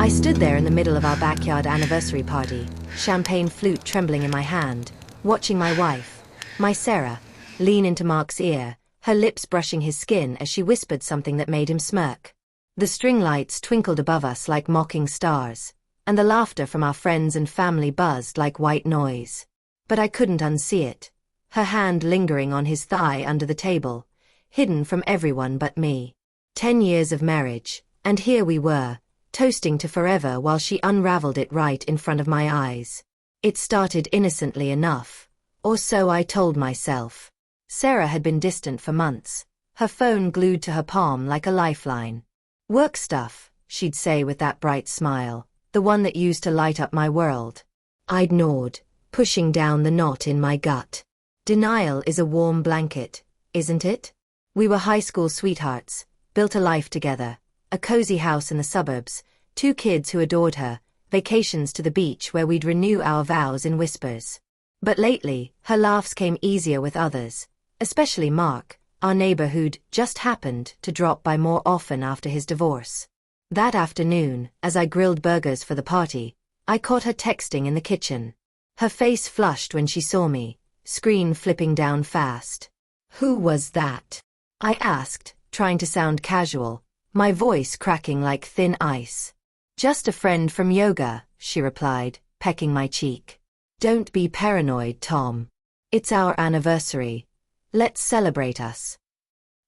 I stood there in the middle of our backyard anniversary party, champagne flute trembling in my hand, watching my wife, my Sarah, lean into Mark's ear, her lips brushing his skin as she whispered something that made him smirk. The string lights twinkled above us like mocking stars, and the laughter from our friends and family buzzed like white noise. But I couldn't unsee it, her hand lingering on his thigh under the table, hidden from everyone but me. 10 years of marriage, and here we were, toasting to forever while she unraveled it right in front of my eyes. It started innocently enough, or so I told myself. Sarah had been distant for months, her phone glued to her palm like a lifeline. "Work stuff," she'd say with that bright smile, the one that used to light up my world. I'd nod, pushing down the knot in my gut. Denial is a warm blanket, isn't it? We were high school sweethearts, built a life together, a cozy house in the suburbs, 2 kids who adored her, vacations to the beach where we'd renew our vows in whispers. But lately, her laughs came easier with others, especially Mark, our neighbor who'd just happened to drop by more often after his divorce. That afternoon, as I grilled burgers for the party, I caught her texting in the kitchen. Her face flushed when she saw me, screen flipping down fast. "Who was that?" I asked, trying to sound casual, my voice cracking like thin ice. "Just a friend from yoga," she replied, pecking my cheek. "Don't be paranoid, Tom. It's our anniversary. Let's celebrate us."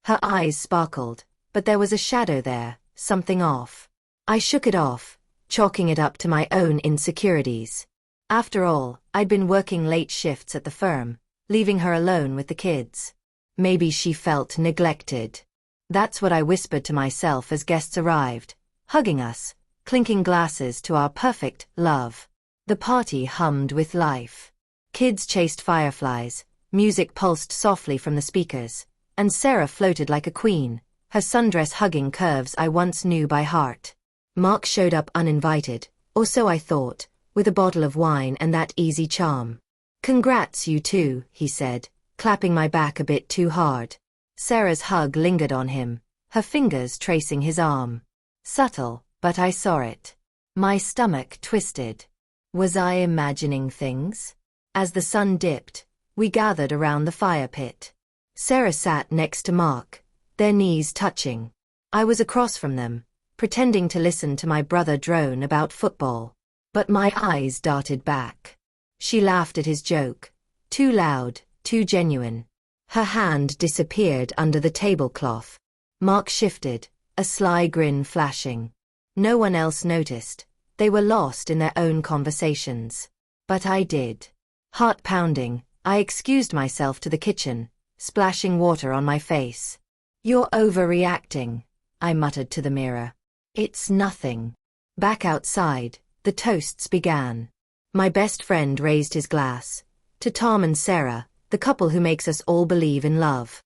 Her eyes sparkled, but there was a shadow there, something off. I shook it off, chalking it up to my own insecurities. After all, I'd been working late shifts at the firm, leaving her alone with the kids. Maybe she felt neglected. That's what I whispered to myself as guests arrived, hugging us, clinking glasses to our perfect love. The party hummed with life. Kids chased fireflies, music pulsed softly from the speakers, and Sarah floated like a queen, her sundress hugging curves I once knew by heart. Mark showed up uninvited, or so I thought, with a bottle of wine and that easy charm. "Congrats, you two," he said, clapping my back a bit too hard. Sarah's hug lingered on him, her fingers tracing his arm. Subtle, but I saw it. My stomach twisted. Was I imagining things? As the sun dipped, we gathered around the fire pit. Sarah sat next to Mark, their knees touching. I was across from them, pretending to listen to my brother drone about football. But my eyes darted back. She laughed at his joke. Too loud, too genuine. Her hand disappeared under the tablecloth. Mark shifted, a sly grin flashing. No one else noticed. They were lost in their own conversations. But I did. Heart pounding, I excused myself to the kitchen, splashing water on my face. "You're overreacting," I muttered to the mirror. "It's nothing." Back outside, the toasts began. My best friend raised his glass. To Tom and Sarah, the couple who makes us all believe in love.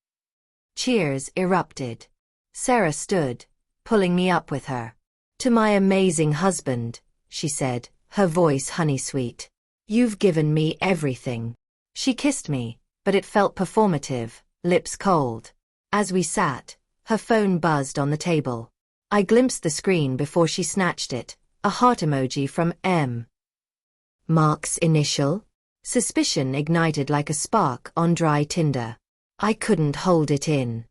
Cheers erupted. Sarah stood, pulling me up with her. "To my amazing husband," she said, her voice honey-sweet. "You've given me everything." She kissed me, but it felt performative, lips cold. As we sat, her phone buzzed on the table. I glimpsed the screen before she snatched it, a heart emoji from M. Mark's initial? Suspicion ignited like a spark on dry tinder. I couldn't hold it in.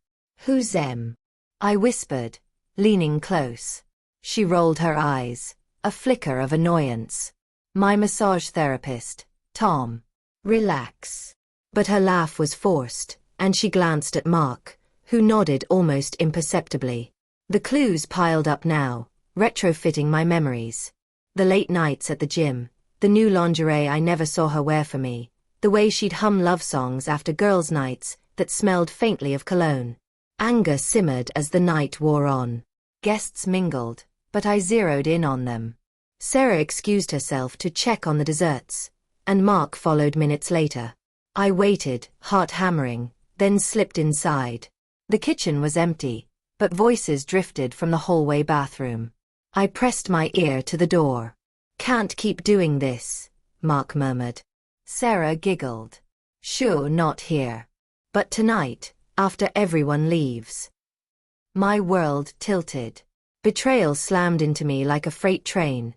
"Who's M?" I whispered, leaning close. She rolled her eyes, a flicker of annoyance. "My massage therapist, Tom." "Relax." But her laugh was forced, and she glanced at Mark, who nodded almost imperceptibly. The clues piled up now, retrofitting my memories. The late nights at the gym, the new lingerie I never saw her wear for me, the way she'd hum love songs after girls' nights that smelled faintly of cologne. Anger simmered as the night wore on. Guests mingled, but I zeroed in on them. Sarah excused herself to check on the desserts, and Mark followed minutes later. I waited, heart hammering, then slipped inside. The kitchen was empty, but voices drifted from the hallway bathroom. I pressed my ear to the door. "Can't keep doing this," Mark murmured. Sarah giggled. "Sure, not here. But tonight, after everyone leaves." My world tilted. Betrayal slammed into me like a freight train.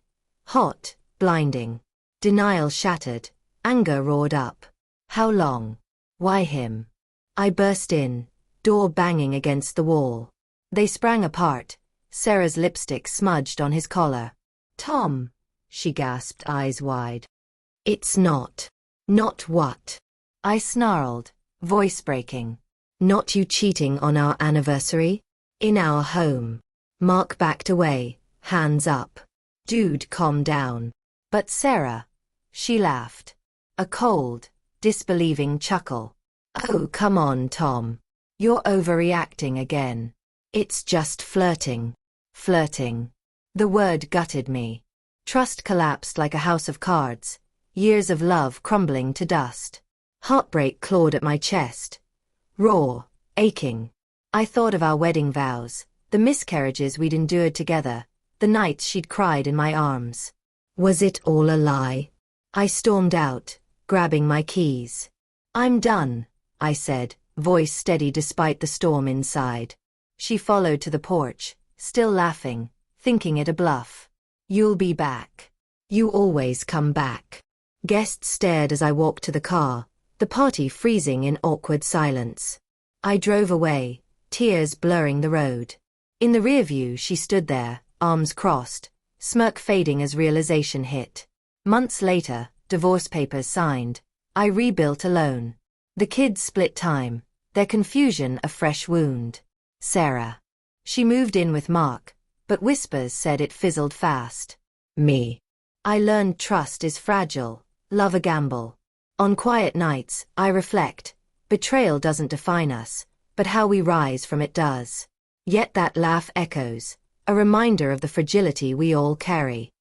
Hot, blinding. Denial shattered. Anger roared up. How long? Why him? I burst in, door banging against the wall. They sprang apart, Sarah's lipstick smudged on his collar. Tom, she gasped, eyes wide. It's not. Not what? I snarled, voice breaking. Not you cheating on our anniversary? In our home. Mark backed away, hands up. Dude, calm down. But Sarah. She laughed. A cold, disbelieving chuckle. Oh, come on, Tom. You're overreacting again. It's just flirting. Flirting. The word gutted me. Trust collapsed like a house of cards. Years of love crumbling to dust. Heartbreak clawed at my chest. Raw, aching. I thought of our wedding vows, the miscarriages we'd endured together, the nights she'd cried in my arms. Was it all a lie? I stormed out, grabbing my keys. I'm done, I said, voice steady despite the storm inside. She followed to the porch, still laughing, thinking it a bluff. You'll be back. You always come back. Guests stared as I walked to the car, the party freezing in awkward silence. I drove away, tears blurring the road. In the rearview she stood there, arms crossed, smirk fading as realization hit. Months later, divorce papers signed. I rebuilt alone. The kids split time, their confusion a fresh wound. Sarah. She moved in with Mark, but whispers said it fizzled fast. Me. I learned trust is fragile, love a gamble. On quiet nights, I reflect. Betrayal doesn't define us, but how we rise from it does. Yet that laugh echoes, a reminder of the fragility we all carry.